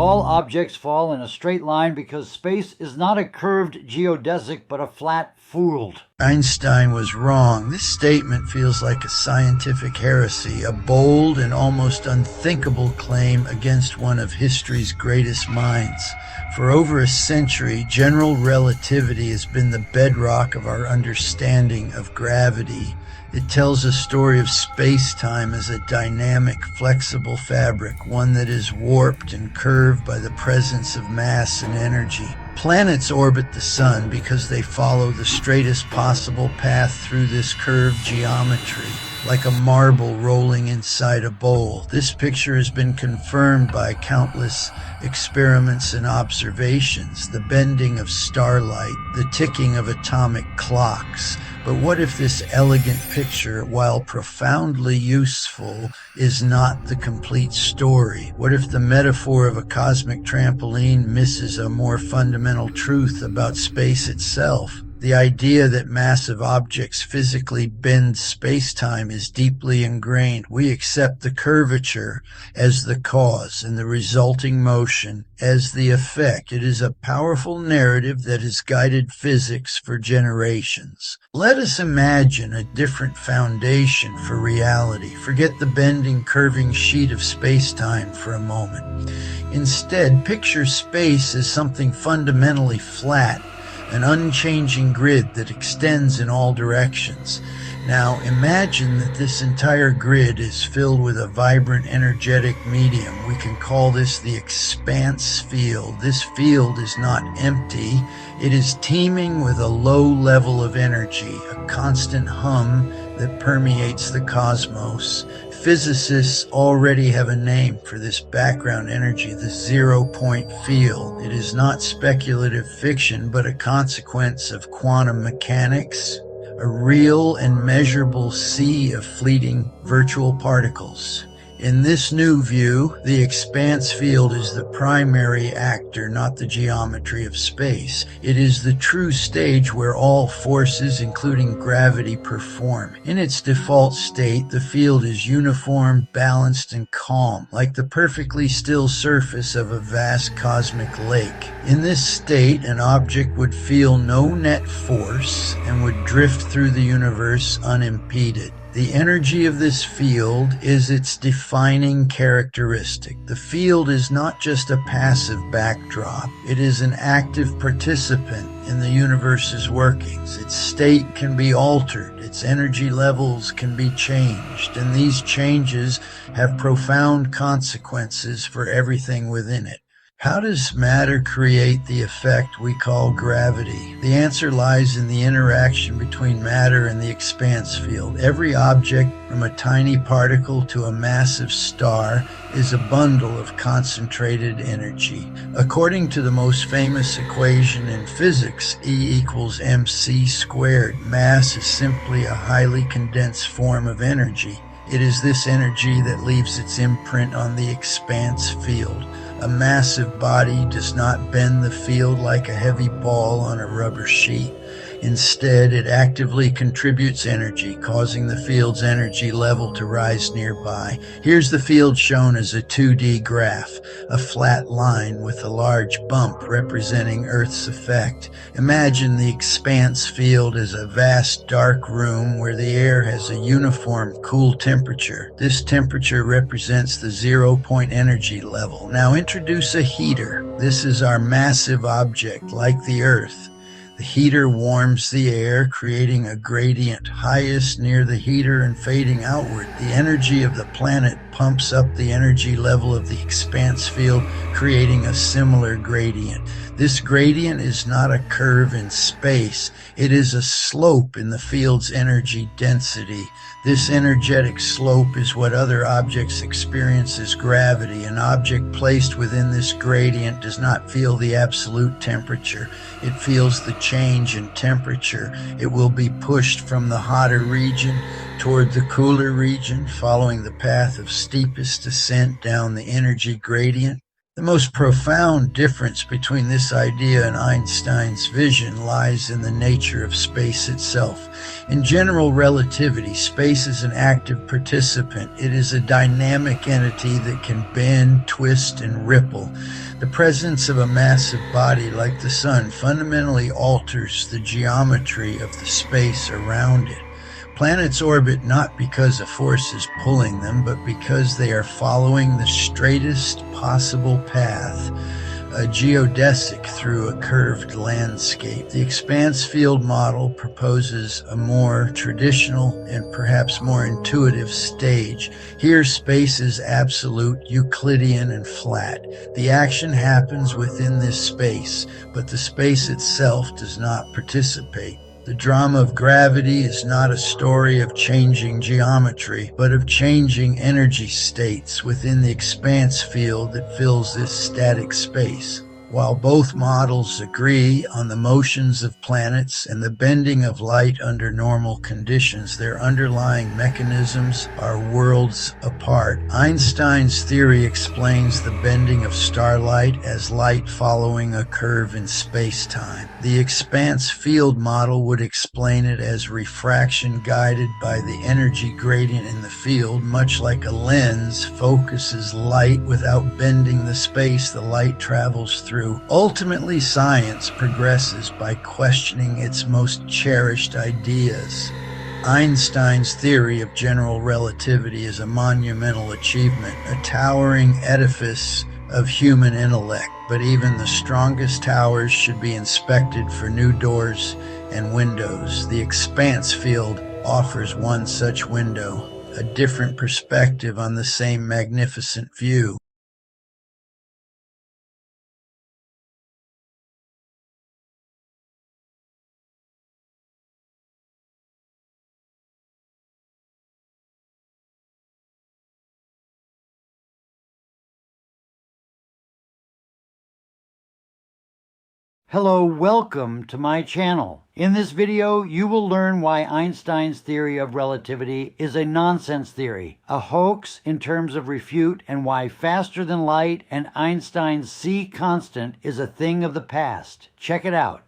all objects fall in a straight line because space is not a curved geodesic but a flat fooled. Einstein was wrong. This statement feels like a scientific heresy, a bold and almost unthinkable claim against one of history's greatest minds. For over a century, general relativity has been the bedrock of our understanding of gravity. It tells a story of space-time as a dynamic, flexible fabric, one that is warped and curved by the presence of mass and energy. Planets orbit the sun because they follow the straightest possible path through this curved geometry, like a marble rolling inside a bowl. This picture has been confirmed by countless experiments and observations, the bending of starlight, the ticking of atomic clocks. But what if this elegant picture, while profoundly useful, is not the complete story? What if the metaphor of a cosmic trampoline misses a more fundamental truth about space itself? The idea that massive objects physically bend space-time is deeply ingrained. We accept the curvature as the cause and the resulting motion as the effect. It is a powerful narrative that has guided physics for generations. Let us imagine a different foundation for reality. Forget the bending, curving sheet of space-time for a moment. Instead, picture space as something fundamentally flat, an unchanging grid that extends in all directions. Now imagine that this entire grid is filled with a vibrant, energetic medium. We can call this the expanse field. This field is not empty. It is teeming with a low level of energy, a constant hum that permeates the cosmos. Physicists already have a name for this background energy, the zero-point field. It is not speculative fiction, but a consequence of quantum mechanics, a real and measurable sea of fleeting virtual particles. In this new view, the expanse field is the primary actor, not the geometry of space. It is the true stage where all forces, including gravity, perform. In its default state, the field is uniform, balanced, and calm, like the perfectly still surface of a vast cosmic lake. In this state, an object would feel no net force and would drift through the universe unimpeded. The energy of this field is its defining characteristic. The field is not just a passive backdrop. It is an active participant in the universe's workings. Its state can be altered. Its energy levels can be changed. And these changes have profound consequences for everything within it. How does matter create the effect we call gravity? The answer lies in the interaction between matter and the expanse field. Every object, from a tiny particle to a massive star, is a bundle of concentrated energy. According to the most famous equation in physics, E equals mc squared, mass is simply a highly condensed form of energy. It is this energy that leaves its imprint on the expanse field. A massive body does not bend the field like a heavy ball on a rubber sheet. Instead, it actively contributes energy, causing the field's energy level to rise nearby. Here's the field shown as a 2D graph, a flat line with a large bump representing Earth's effect. Imagine the expanse field as a vast dark room where the air has a uniform cool temperature. This temperature represents the zero-point energy level. Now introduce a heater. This is our massive object, like the Earth. The heater warms the air, creating a gradient, highest near the heater and fading outward. The energy of the planet pumps up the energy level of the expanse field, creating a similar gradient. This gradient is not a curve in space. It is a slope in the field's energy density. This energetic slope is what other objects experience as gravity. An object placed within this gradient does not feel the absolute temperature. It feels the change in temperature. It will be pushed from the hotter region toward the cooler region, following the path of steepest descent down the energy gradient. The most profound difference between this idea and Einstein's vision lies in the nature of space itself. In general relativity, space is an active participant. It is a dynamic entity that can bend, twist, and ripple. The presence of a massive body like the Sun fundamentally alters the geometry of the space around it. Planets orbit not because a force is pulling them, but because they are following the straightest possible path, a geodesic through a curved landscape. The Expanse field model proposes a more traditional and perhaps more intuitive stage. Here, space is absolute, Euclidean, and flat. The action happens within this space, but the space itself does not participate. The drama of gravity is not a story of changing geometry, but of changing energy states within the expanse field that fills this static space. While both models agree on the motions of planets and the bending of light under normal conditions, their underlying mechanisms are worlds apart. Einstein's theory explains the bending of starlight as light following a curve in space-time. The expanse field model would explain it as refraction guided by the energy gradient in the field, much like a lens focuses light without bending the space the light travels through. Ultimately, science progresses by questioning its most cherished ideas. Einstein's theory of general relativity is a monumental achievement, a towering edifice of human intellect, but even the strongest towers should be inspected for new doors and windows. The expanse field offers one such window, a different perspective on the same magnificent view. Hello, welcome to my channel. In this video, you will learn why Einstein's theory of relativity is a nonsense theory, a hoax in terms of refute, and why faster than light and Einstein's C constant is a thing of the past. Check it out.